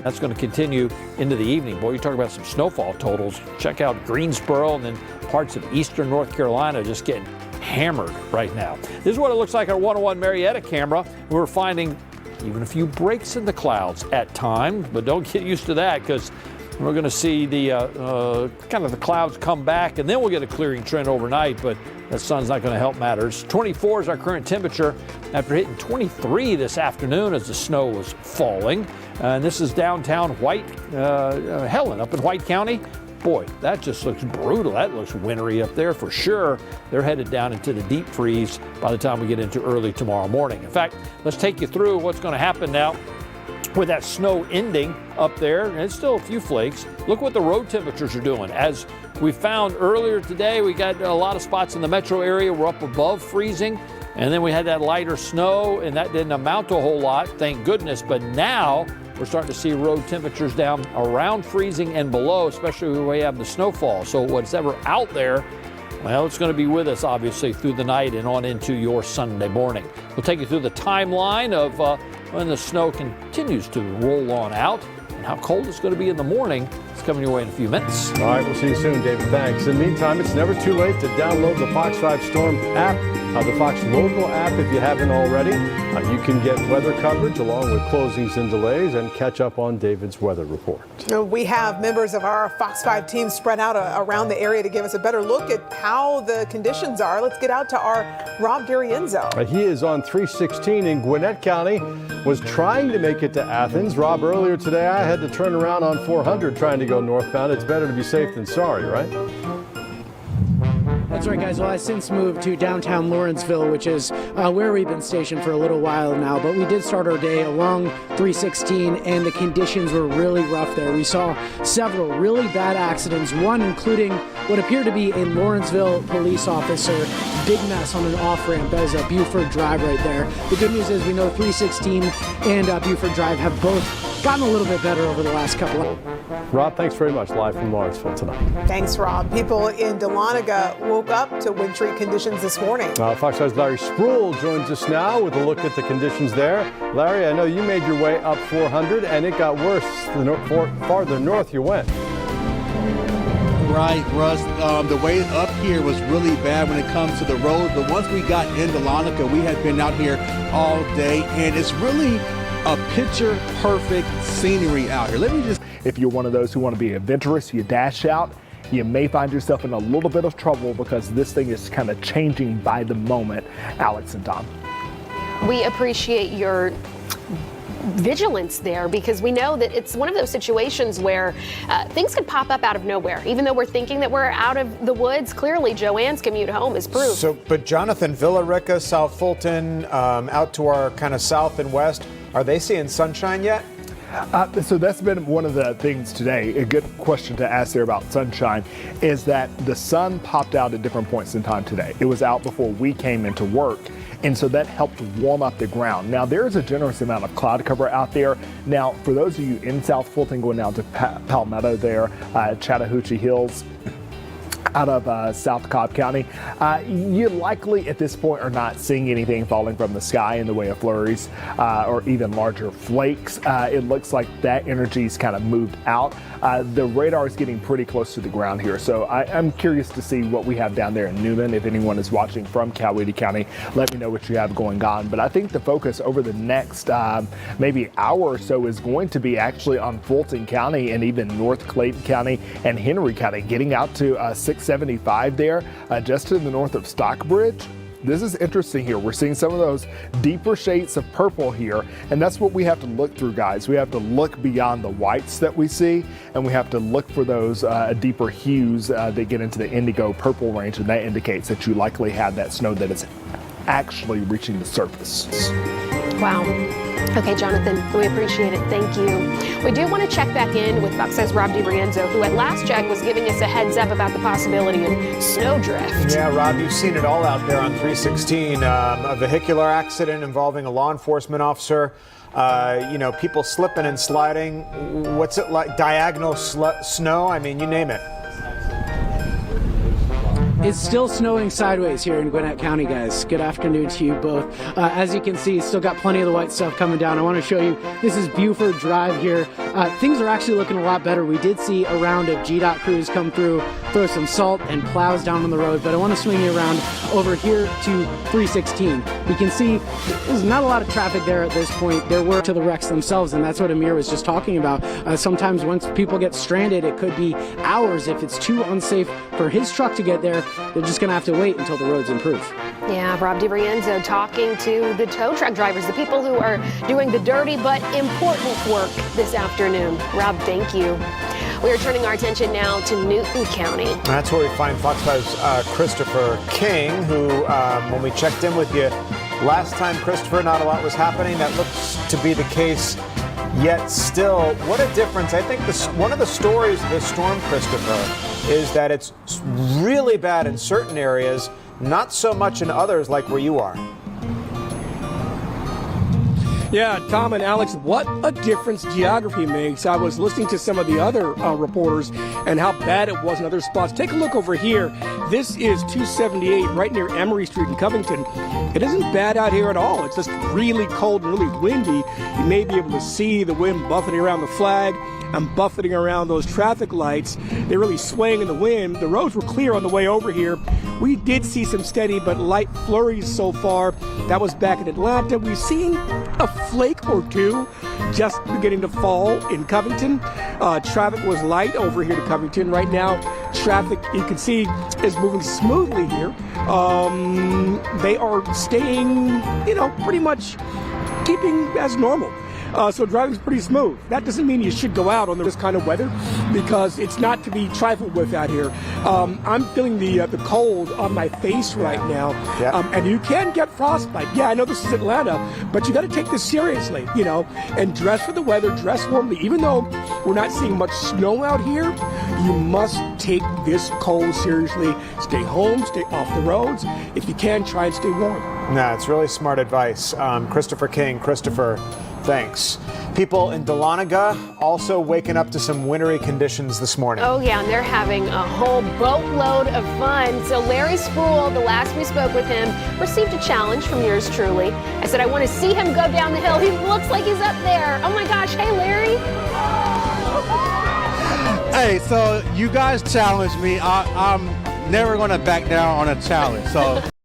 That's going to continue into the evening. Boy, you talk about some snowfall totals. Check out Greensboro and then parts of eastern North Carolina just getting hammered right now. This is what it looks like on 101 Marietta camera. We're finding even a few breaks in the clouds at times, but don't get used to that because we're going to see the kind of the clouds come back, and then we'll get a clearing trend overnight, but the sun's not going to help matters. 24 is our current temperature after hitting 23 this afternoon as the snow was falling. And this is downtown Helen up in White County. Boy, that just looks brutal. That looks wintry up there for sure. They're headed down into the deep freeze by the time we get into early tomorrow morning. In fact, let's take you through what's going to happen now with that snow ending up there, and it's still a few flakes. Look what the road temperatures are doing. As we found earlier today, we got a lot of spots in the metro area were up above freezing, and then we had that lighter snow, and that didn't amount to a whole lot, thank goodness. But now we're starting to see road temperatures down around freezing and below, especially when we have the snowfall. So what's ever out there, well, it's going to be with us, obviously, through the night and on into your Sunday morning. We'll take you through the timeline of when the snow continues to roll on out and how cold it's going to be in the morning. It's coming your way in a few minutes. All right, we'll see you soon, David. Thanks. In the meantime, it's never too late to download the Fox 5 Storm app, the Fox Local app if you haven't already. You can get weather coverage along with closings and delays and catch up on David's weather report. We have members of our Fox 5 team spread out around the area to give us a better look at how the conditions are. Let's get out to our Rob DiRienzo. He is on 316 in Gwinnett County, was trying to make it to Athens. Rob, earlier today I had to turn around on 400 trying to go northbound. It's better to be safe than sorry, right? That's right, guys. Well, I since moved to downtown Lawrenceville, which is where we've been stationed for a little while now. But we did start our day along 316, and the conditions were really rough there. We saw several really bad accidents, one including what appeared to be a Lawrenceville police officer. Big mess on an off-ramp. That is a Buford Drive right there. The good news is we know 316 and Buford Drive have both gotten a little bit better over the last couple of... Rob, thanks very much. Live from Lawrenceville tonight. Thanks, Rob. People in Dahlonega woke up to wintry conditions this morning. Fox 5's Larry Spruill joins us now with a look at the conditions there. Larry, I know you made your way up 400, and it got worse the farther north you went. Right, Russ. The way up here was really bad when it comes to the road, but once we got into Dahlonega, we had been out here all day, and it's really a picture-perfect scenery out here. Let me just... If you're one of those who want to be adventurous, you dash out, you may find yourself in a little bit of trouble because this thing is kind of changing by the moment. Alex and Tom. We appreciate your vigilance there because we know that it's one of those situations where things could pop up out of nowhere. Even though we're thinking that we're out of the woods, clearly Joanne's commute home is proof. So, but Jonathan, Villa Rica, South Fulton, out to our kind of south and west, are they seeing sunshine yet? So that's been one of the things today. A good question to ask there about sunshine is that the sun popped out at different points in time today. It was out before we came into work, and so that helped warm up the ground. Now, there is a generous amount of cloud cover out there. Now, for those of you in South Fulton going down to Palmetto there, Chattahoochee Hills, out of South Cobb County, you likely at this point are not seeing anything falling from the sky in the way of flurries or even larger flakes. It looks like that energy's kind of moved out. The radar is getting pretty close to the ground here, so I'm curious to see what we have down there in Newman. If anyone is watching from Coweta County, let me know what you have going on. But I think the focus over the next maybe hour or so is going to be actually on Fulton County and even North Clayton County and Henry County, getting out to 675 there, just to the north of Stockbridge. This is interesting here. We're seeing some of those deeper shades of purple here, and that's what we have to look through, guys. We have to look beyond the whites that we see, and we have to look for those deeper hues that get into the indigo purple range, and that indicates that you likely have that snow that is actually reaching the surface. Wow. Okay, Jonathan, we appreciate it. Thank you. We do want to check back in with Fox 5's Rob DiRienzo, who at last check was giving us a heads up about the possibility of snowdrift. Yeah, Rob, you've seen it all out there on 316. A vehicular accident involving a law enforcement officer. People slipping and sliding. What's it like? Diagonal snow? I mean, you name it. It's still snowing sideways here in Gwinnett County, guys. Good afternoon to you both. As you can see, still got plenty of the white stuff coming down. I want to show you, this is Buford Drive here. things are actually looking a lot better. We did see a round of GDOT crews come through, throw some salt and plows down on the road, but I want to swing you around over here to 316. We can see there's not a lot of traffic there at this point. There were to the wrecks themselves, and that's what Amir was just talking about. Sometimes once people get stranded, it could be hours. If it's too unsafe for his truck to get there, they're just going to have to wait until the roads improve. Yeah, Rob DiRienzo talking to the tow truck drivers, the people who are doing the dirty but important work this afternoon. Rob, thank you. We are turning our attention now to Newton County. That's where we find Fox 5's Christopher King, who, when we checked in with you last time, Christopher, not a lot was happening. That looks to be the case yet still. What a difference. I think one of the stories of this storm, Christopher, is that it's really bad in certain areas, not so much in others like where you are. Yeah, Tom and Alex, what a difference geography makes. I was listening to some of the other reporters and how bad it was in other spots. Take a look over here. This is 278 right near Emory Street in Covington. It isn't bad out here at all. It's just really cold and really windy. You may be able to see the wind buffeting around the flag and buffeting around those traffic lights. They're really swaying in the wind. The roads were clear on the way over here. We did see some steady but light flurries so far. That was back in Atlanta. We've seen a flake or two just beginning to fall in Covington. Traffic was light over here to Covington. Right now, traffic, you can see, is moving smoothly here. They are staying, pretty much keeping as normal. So driving's pretty smooth. That doesn't mean you should go out on this kind of weather because it's not to be trifled with out here. I'm feeling the cold on my face right now, and you can get frostbite. Yeah, I know this is Atlanta, but you got to take this seriously, and dress for the weather, dress warmly. Even though we're not seeing much snow out here, you must take this cold seriously. Stay home, stay off the roads. If you can, try and stay warm. No, it's really smart advice. Christopher King, Christopher, thanks. People in Dahlonega also waking up to some wintry conditions this morning. Oh, yeah, and they're having a whole boatload of fun. So Larry Spruill, the last we spoke with him, received a challenge from yours truly. I said, I want to see him go down the hill. He looks like he's up there. Oh, my gosh. Hey, Larry. Hey, so you guys challenged me. I'm never going to back down on a challenge. So